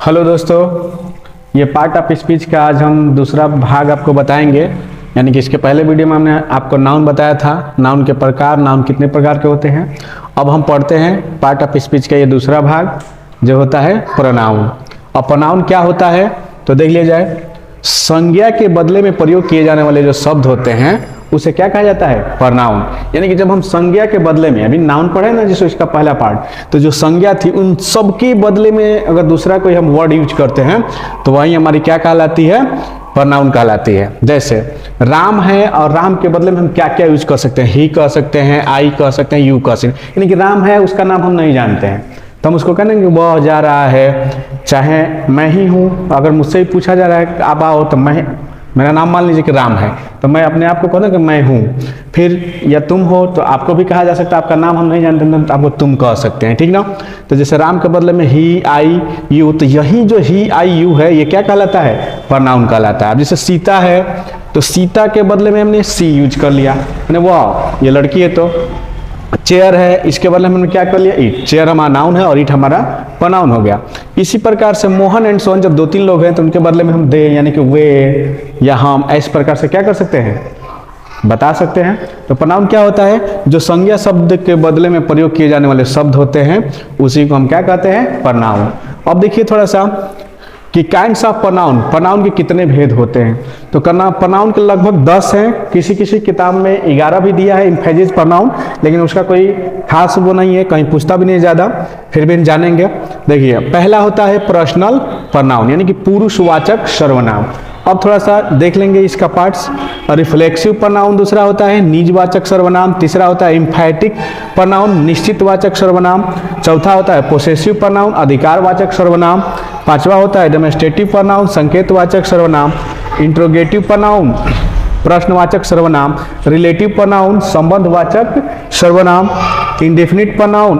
Hello दोस्तों, ये part of speech का आज हम दूसरा भाग आपको बताएंगे। यानी कि इसके पहले वीडियो में हमने आपको नाउन बताया था, नाउन के प्रकार, नाउन कितने प्रकार के होते हैं। अब हम पढ़ते हैं पार्ट ऑफ स्पीच का ये दूसरा भाग जो होता है प्रोनाउन। और प्रोनाउन क्या होता है तो देख लिया जाए। संज्ञा के बदले में प्रयोग किए जाने वाले जो शब्द होते हैं उसे क्या कहा जाता है? प्रोनाउन। यानी कि जब हम संज्ञा के बदले में, अभी नाउन पढ़े ना जिसको इसका पहला पार्ट, तो जो संज्ञा थी उन सब के बदले में अगर दूसरा कोई हम वर्ड यूज करते हैं तो वही हमारी क्या कहलाती है? प्रोनाउन कहलाती है। जैसे राम है और राम के बदले में हम क्या क्या यूज कर सकते हैं? ही कह सकते हैं, आई कह सकते हैं, यू कह सकते हैं। यानी कि राम है, उसका नाम हम नहीं जानते हैं तो हम उसको कहेंगे वह जा रहा है। चाहे मैं ही हूँ, अगर मुझसे ही पूछा जा रहा है आप आओ तो मेरा नाम मान लीजिए कि राम है तो मैं अपने आप को कहूँ कि मैं हूँ। फिर या तुम हो तो आपको भी कहा जा सकता है, आपका नाम हम नहीं जानते तो आपको तुम कह सकते हैं, ठीक ना। तो जैसे राम के बदले में ही, आई, यू, तो यही जो ही, आई, यू है ये क्या कहलाता है? प्रोनाउन कहलाता है। अब जैसे सीता है तो सीता के बदले में हमने सी यूज कर लिया, मैंने वाह ये लड़की है। तो चेयर है, इसके बदले में हमने क्या कर लिया? ईट। चेयर हमारा नाउन है और ईट हमारा प्रोनाउन हो गया। इसी प्रकार से मोहन एंड सोहन, जब दो तीन लोग हैं तो उनके बदले में हम दे यानी कि वे या हम, इस प्रकार से क्या कर सकते हैं? बता सकते हैं। तो प्रोनाउन क्या होता है? जो संज्ञा शब्द के बदले में प्रयोग किए जाने वाले शब्द होते हैं उसी को हम क्या कहते हैं? प्रोनाउन। अब देखिए थोड़ा सा कि काइंड्स ऑफ प्रोनाउन, प्रोनाउन के कितने भेद होते हैं। तो प्रोनाउन के लगभग 10 हैं। किसी किसी किताब में 11 भी दिया है इम्फेसिस प्रोनाउन, लेकिन उसका कोई खास वो नहीं है, कहीं पूछता भी नहीं ज़्यादा, फिर भी जानेंगे। देखिए पहला होता है पर्सनल प्रोनाउन यानी कि पुरुषवाचक सर्वनाम। अब थोड़ा सा देख लेंगे इसका पार्ट्स। रिफ्लेक्सिव प्रोनाउन दूसरा होता है निजवाचक सर्वनाम। तीसरा होता है एम्फैटिक प्रोनाउन निश्चितवाचक सर्वनाम। चौथा होता है पोसेसिव प्रोनाउन अधिकारवाचक सर्वनाम। पांचवा होता है डेमोन्स्ट्रेटिव प्रोनाउन संकेतवाचक सर्वनाम। इंट्रोगेटिव प्रोनाउन प्रश्नवाचक सर्वनाम। रिलेटिव प्रोनाउन संबंधवाचक सर्वनाम। इंडेफिनिट प्रोनाउन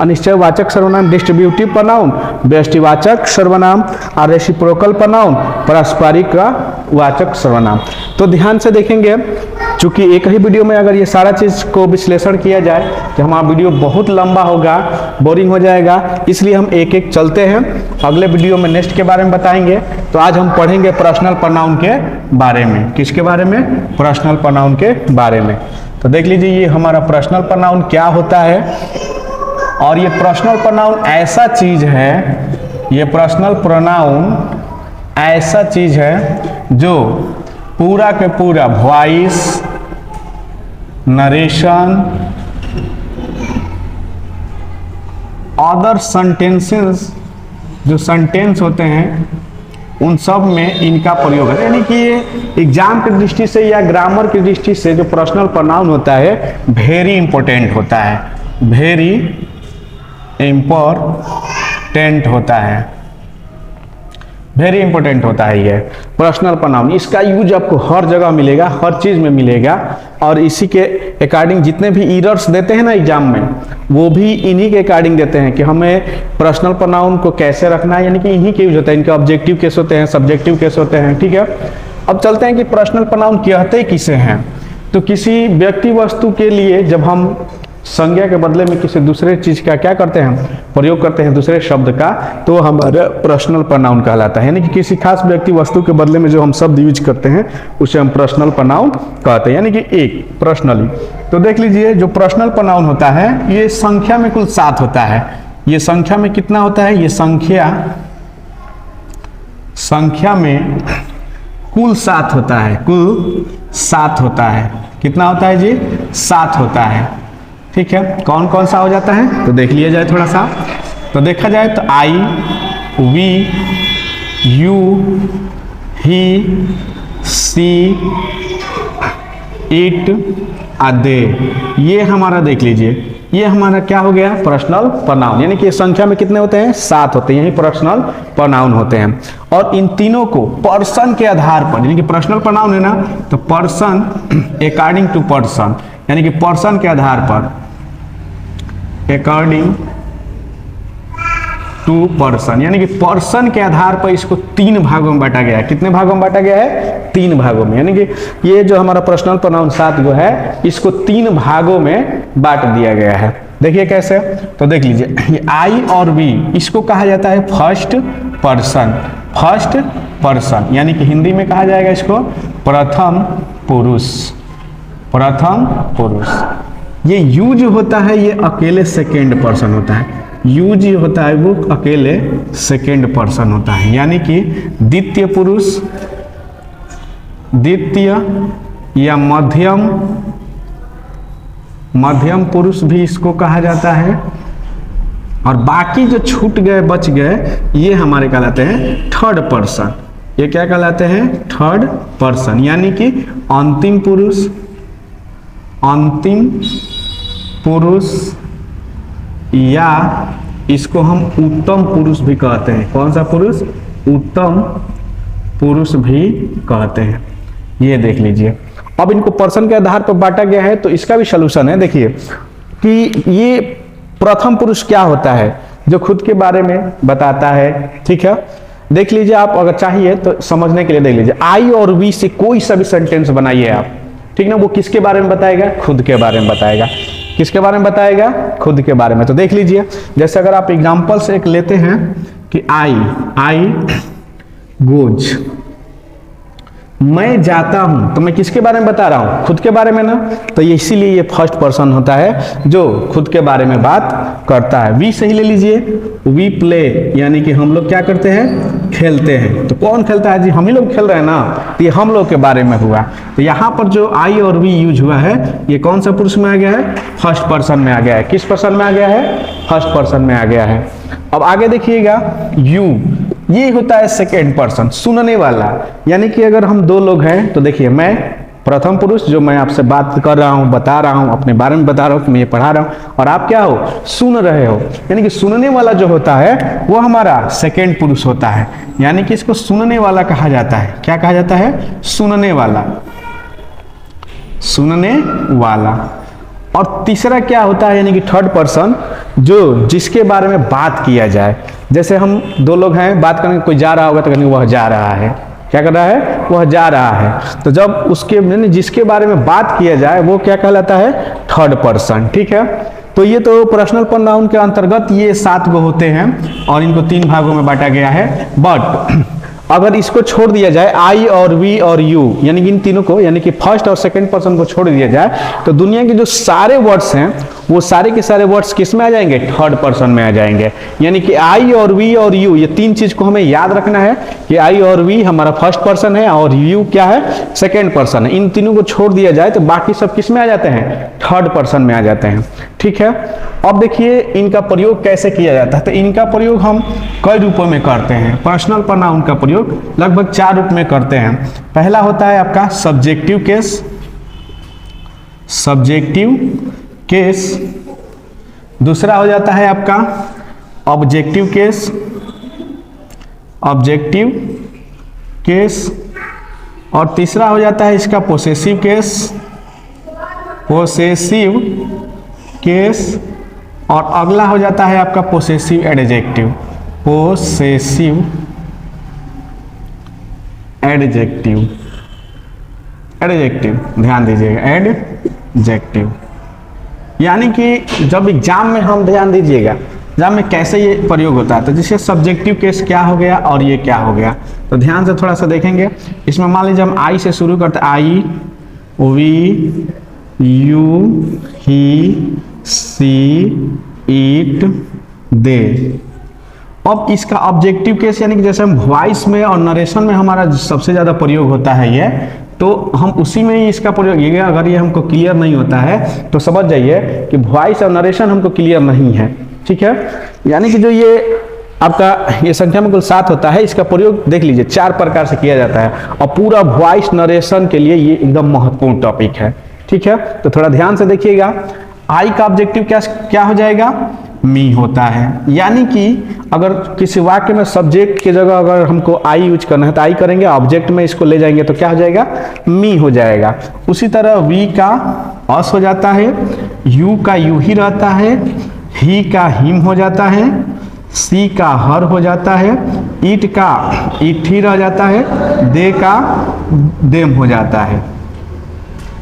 अनिश्चयवाचक सर्वनाम। डिस्ट्रीब्यूटिव प्रोनाउन व्यष्टिवाचक सर्वनाम। और रेसिप्रोकल प्रोनाउन पारस्परिक वाचक सर्वनाम। तो ध्यान से देखेंगे, चूंकि एक ही वीडियो में अगर ये सारा चीज को विश्लेषण किया जाए तो हमारा वीडियो बहुत लंबा होगा, बोरिंग हो जाएगा, इसलिए हम एक एक चलते हैं। अगले वीडियो में नेक्स्ट के बारे में बताएंगे। तो आज हम पढ़ेंगे पर्सनल प्रोनाउन के बारे में। किसके बारे में? पर्सनल प्रोनाउन के बारे में। तो देख लीजिए ये हमारा पर्सनल प्रोनाउन क्या होता है। और ये पर्सनल प्रोनाउन ऐसा चीज है, ये पर्सनल प्रोनाउन ऐसा चीज है जो पूरा के पूरा वॉइस, नरेशन, अदर सेंटेंसेस, जो सेंटेंस होते हैं उन सब में इनका प्रयोग है। यानी कि ये एग्जाम की दृष्टि से या ग्रामर की दृष्टि से जो पर्सनल प्रोनाउन होता है वेरी इंपॉर्टेंट होता है, वेरी इंपॉर्टेंट होता है, वेरी इंपॉर्टेंट होता है ये पर्सनल प्रोनाउन। इसका यूज आपको हर जगह मिलेगा, हर चीज में मिलेगा। और इसी के अकॉर्डिंग जितने भी एरर्स देते हैं ना एग्जाम में, वो भी इन्हीं के अकॉर्डिंग देते हैं कि हमें पर्सनल प्रोनाउन को कैसे रखना है। यानी कि इन्हीं के यूज होते हैं। इनके ऑब्जेक्टिव केस होते हैं, सब्जेक्टिव केस होते हैं, ठीक है। अब चलते हैं कि पर्सनल प्रोनाउन कहते किसे हैं। तो किसी व्यक्ति वस्तु के लिए जब हम संज्ञा के बदले में किसी दूसरे चीज का क्या करते हैं? प्रयोग करते हैं दूसरे शब्द का, तो हमारा पर्सनल प्रोनाउन कहलाता है। यानी कि किसी खास व्यक्ति वस्तु के बदले में जो हम शब्द यूज करते हैं उसे हम पर्सनल प्रोनाउन कहते हैं। यानी कि एक पर्सनली। तो देख लीजिए जो पर्सनल प्रोनाउन होता है ये संख्या में कुल 7 होता है। ये संख्या में कितना होता है? ये संख्या में कुल 7 होता है, कुल 7 होता है। कितना होता है जी? 7 होता है, ठीक है। कौन कौन सा हो जाता है तो देख लिया जाए थोड़ा सा। तो देखा जाए तो I, we, you, he, she, it, they, ये हमारा देख लीजिए ये हमारा क्या हो गया? Personal pronoun. यानी कि संख्या में कितने होते हैं? 7 होते हैं, यही पर्सनल प्रोनाउन होते हैं। और इन तीनों को पर्सन के आधार पर, यानी कि पर्सनल प्रोनाउन है ना, तो पर्सन अकॉर्डिंग टू पर्सन, यानी कि पर्सन के आधार पर, अकॉर्डिंग टू पर्सन, यानी कि पर्सन के आधार पर इसको 3 भागों में बांटा गया है। कितने भागों में बांटा गया है? 3 भागों में। यानी कि ये जो हमारा पर्सनल प्रोनाउन 7 गो है इसको 3 भागों में बांट दिया गया है। देखिए कैसे, तो देख लीजिए ये आई और वी इसको कहा जाता है फर्स्ट पर्सन, फर्स्ट पर्सन यानी कि हिंदी में कहा जाएगा इसको प्रथम पुरुष, प्रथम पुरुष। ये यू जो होता है ये अकेले सेकेंड पर्सन होता है, यू जो होता है वो अकेले सेकेंड पर्सन होता है, यानी कि द्वितीय पुरुष, द्वितीय या मध्यम पुरुष भी इसको कहा जाता है। और बाकी जो छूट गए बच गए ये हमारे कहलाते हैं थर्ड पर्सन। ये क्या कहलाते हैं? थर्ड पर्सन, यानी कि अंतिम पुरुष, अंतिम पुरुष या इसको हम उत्तम पुरुष भी कहते हैं। कौन सा पुरुष? उत्तम पुरुष भी कहते हैं। ये देख लीजिए, अब इनको पर्सन के आधार पर बांटा गया है, तो इसका भी सलूशन है। देखिए कि ये प्रथम पुरुष क्या होता है, जो खुद के बारे में बताता है। ठीक है, देख लीजिए आप, अगर चाहिए तो समझने के लिए देख लीजिए, आई और वी से कोई सा भी सेंटेंस बनाइए आप, ठीक ना, वो किसके बारे में बताएगा? खुद के बारे में बताएगा। किसके बारे में बताएगा? खुद के बारे में। तो देख लीजिए, जैसे अगर आप एग्जांपल से एक लेते हैं कि आई गोज, मैं जाता हूं, तो मैं किसके बारे में बता रहा हूं? खुद के बारे में ना, तो ये इसीलिए ये फर्स्ट पर्सन होता है जो खुद के बारे में बात करता है। वी सही ले लीजिए, वी प्ले यानी कि हम लोग क्या करते हैं? खेलते हैं। तो कौन खेलता है जी? हम ही लोग खेल रहे हैं ना, तो ये हम लोग के बारे में हुआ। तो यहाँ पर जो आई और वी यूज हुआ है ये कौन सा पुरुष में आ गया है? फर्स्ट पर्सन में आ गया है। किस पर्सन में आ गया है? फर्स्ट पर्सन में आ गया है। अब आगे देखिएगा, यू ये होता है सेकेंड पर्सन, सुनने वाला, यानी कि अगर हम दो लोग हैं तो देखिए, मैं प्रथम पुरुष जो मैं आपसे बात कर रहा हूं, बता रहा हूं, अपने बारे में बता रहा हूं कि मैं ये पढ़ा रहा हूं, और आप क्या हो? सुन रहे हो, यानी कि सुनने वाला जो होता है वो हमारा सेकेंड पुरुष होता है, यानी कि इसको सुनने वाला कहा जाता है। क्या कहा जाता है? सुनने वाला, सुनने वाला। और तीसरा क्या होता है? यानी कि थर्ड पर्सन, जो जिसके बारे में बात किया जाए। जैसे हम दो लोग हैं, बात करेंगे, कोई जा रहा होगा तो कहेंगे वह जा रहा है। क्या कर रहा है? वह जा रहा है। तो जब उसके यानी जिसके बारे में बात किया जाए वो क्या कहलाता है? Third person. ठीक है, तो ये तो पर्सनल प्रोनाउन के अंतर्गत ये 7 गो होते हैं और इनको 3 भागों में बांटा गया है। बट अगर इसको छोड़ दिया जाए, आई और वी और यू, यानी कि इन तीनों को, यानी कि फर्स्ट और सेकंड पर्सन को छोड़ दिया जाए, तो दुनिया के जो सारे वर्ड्स हैं वो सारे के सारे वर्ड्स किस में आ जाएंगे? थर्ड पर्सन में आ जाएंगे। यानी कि आई और वी और यू, ये 3 चीज को हमें याद रखना है कि आई और वी हमारा फर्स्ट पर्सन है और यू क्या है? सेकेंड पर्सन है। इन तीनों को छोड़ दिया जाए तो बाकी सब किस में आ जाते हैं? थर्ड पर्सन में आ जाते हैं। ठीक है, अब देखिए इनका प्रयोग कैसे किया जाता है। तो इनका प्रयोग हम कई रूपों में करते हैं। पर्सनल प्रोनाउन का प्रयोग लगभग 4 रूप में करते हैं। पहला होता है आपका सब्जेक्टिव केस, सब्जेक्टिव केस। दूसरा हो जाता है आपका ऑब्जेक्टिव केस, ऑब्जेक्टिव केस। और तीसरा हो जाता है इसका पोसेसिव केस, पोसेसिव केस। और अगला हो जाता है आपका possessive adjective, possessive adjective, adjective ध्यान दीजिएगा, एडजेक्टिव। यानी कि जब एग्जाम में हम ध्यान दीजिएगा, एग्जाम में कैसे ये प्रयोग होता है। तो जैसे सब्जेक्टिव केस क्या हो गया और ये क्या हो गया, तो ध्यान से थोड़ा सा देखेंगे। इसमें मान लीजिए हम आई से शुरू करते हैं, I, we, you, he, she, it, they. अब इसका ऑब्जेक्टिव केस यानी कि जैसे हम वॉइस में और नरेशन में हमारा सबसे ज़्यादा प्रयोग होता है ये, तो हम उसी में ही इसका प्रयोग। ये अगर ये हमको क्लियर नहीं होता है तो समझ जाइए कि वॉइस और नरेशन हमको क्लियर नहीं है। ठीक है, यानी कि जो ये आपका ये संख्या में कुल 7 होता है, इसका प्रयोग देख लीजिए 4 प्रकार से किया जाता है और पूरा वॉइस नरेशन के लिए ये एकदम महत्वपूर्ण टॉपिक है। ठीक है, तो थोड़ा ध्यान से देखिएगा। आई का ऑब्जेक्टिव क्या हो जाएगा? मी होता है। यानी कि अगर किसी वाक्य में सब्जेक्ट की जगह अगर हमको आई यूज करना है तो आई करेंगे, ऑब्जेक्ट में इसको ले जाएंगे तो क्या हो जाएगा? मी हो जाएगा। उसी तरह वी का अस हो जाता है, यू का यू ही रहता है, ही का हिम हो जाता है, सी का हर हो जाता है, इट का इट ही रह जाता है, दे का देम हो जाता है।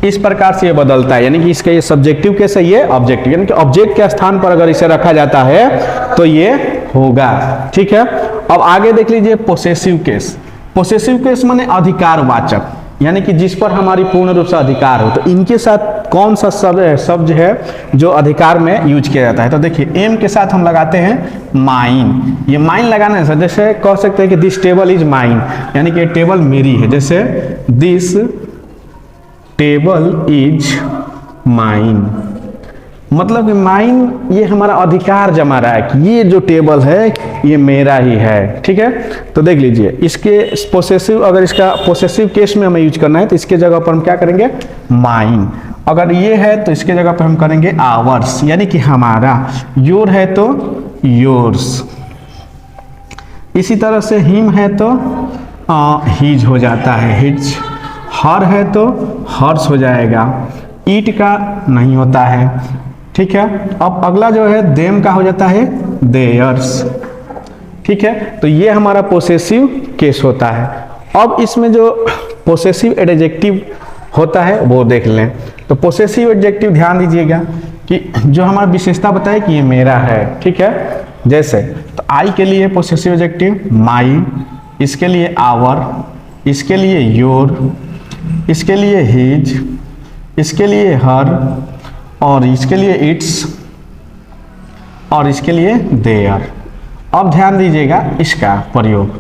इस प्रकार से ये बदलता है, यानी कि इसका ये सब्जेक्टिव केस है, ये ऑब्जेक्टिव, यानी कि ऑब्जेक्ट के स्थान पर अगर इसे रखा जाता है तो ये होगा। ठीक है, अब आगे देख लीजिए पोसेसिव केस। पोसेसिव केस माने अधिकारवाचक, यानी कि जिस पर हमारी पूर्ण रूप से अधिकार हो। तो इनके साथ कौन सा शब्द है जो अधिकार में यूज किया जाता है? तो देखिए एम के साथ हम लगाते हैं माइन। ये माइन लगाने से जैसे कह सकते हैं कि दिस टेबल इज माइन, यानी कि टेबल मेरी है। जैसे दिस टेबल इज माइन, मतलब कि माइन ये हमारा अधिकार जमा रहा है कि ये जो टेबल है ये मेरा ही है। ठीक है, तो देख लीजिए इसके पोसेसिव, अगर इसका पोसेसिव केस में हमें यूज करना है तो इसके जगह पर हम क्या करेंगे? माइन। अगर ये है तो इसके जगह पर हम करेंगे आवर्स, यानी कि हमारा। योर है तो योर्स। इसी तरह से हिम है तो हिज हो जाता है, हिज। हर है तो हर्स हो जाएगा। ईट का नहीं होता है। ठीक है, अब अगला जो है देम का हो जाता है देयर्स। ठीक है, तो ये हमारा पोसेसिव केस होता है। अब इसमें जो पोसेसिव एडजेक्टिव होता है वो देख लें। तो पोसेसिव एडजेक्टिव ध्यान दीजिएगा कि जो हमारा विशेषता बताए कि ये मेरा है। ठीक है, जैसे तो आई के लिए पोसेसिव एडजेक्टिव माई, इसके लिए आवर, इसके लिए योर, इसके लिए हिज, इसके लिए हर, और इसके लिए इट्स, और इसके लिए देयर। अब ध्यान दीजिएगा इसका प्रयोग,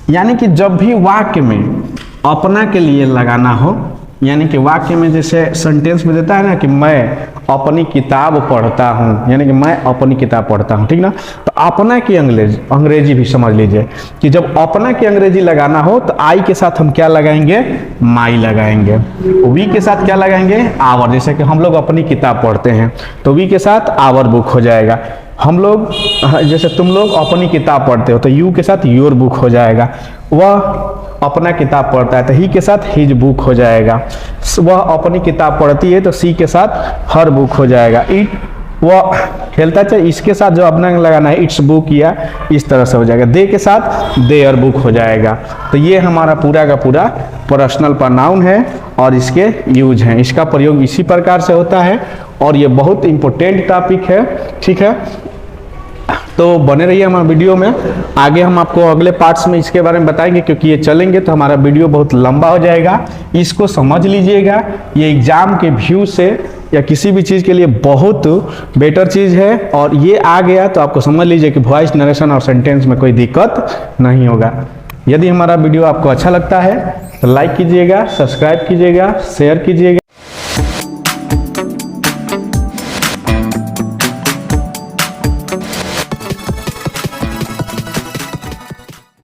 यानी कि जब भी वाक्य में अपना के लिए लगाना हो, यानी कि वाक्य में जैसे सेंटेंस में देता है ना कि मैं अपनी किताब पढ़ता हूँ, यानी कि मैं अपनी किताब पढ़ता हूँ। ठीक ना, तो अपना की अंग्रेजी भी समझ लीजिए कि जब अपना की अंग्रेजी लगाना हो तो आई के साथ हम क्या लगाएंगे? माई लगाएंगे। वी के साथ क्या लगाएंगे? आवर। जैसे कि हम लोग अपनी किताब पढ़ते हैं तो वी के साथ आवर बुक हो जाएगा। हम लोग जैसे तुम लोग अपनी किताब पढ़ते हो तो यू के साथ योर बुक हो जाएगा। वह अपना किताब पढ़ता है तो ही के साथ हिज बुक हो जाएगा। वह अपनी किताब पढ़ती है तो सी के साथ हर बुक हो जाएगा। इट, वह खेलता है, इसके साथ जो अपना लगाना है इट्स बुक, या इस तरह से हो जाएगा। दे के साथ देयर बुक हो जाएगा। तो ये हमारा पूरा का पूरा पर्सनल प्रोनाउन है और इसके यूज हैं। इसका प्रयोग इसी प्रकार से होता है और ये बहुत इंपॉर्टेंट टॉपिक है। ठीक है, तो बने रहिए हमारे वीडियो में। आगे हम आपको अगले पार्ट्स में इसके बारे में बताएंगे, क्योंकि ये चलेंगे तो हमारा वीडियो बहुत लंबा हो जाएगा। इसको समझ लीजिएगा, ये एग्जाम के व्यू से या किसी भी चीज़ के लिए बहुत बेटर चीज़ है। और ये आ गया तो आपको समझ लीजिए कि वॉइस नरेशन और सेंटेंस में कोई दिक्कत नहीं होगा। यदि हमारा वीडियो आपको अच्छा लगता है तो लाइक कीजिएगा, सब्सक्राइब कीजिएगा, शेयर कीजिएगा।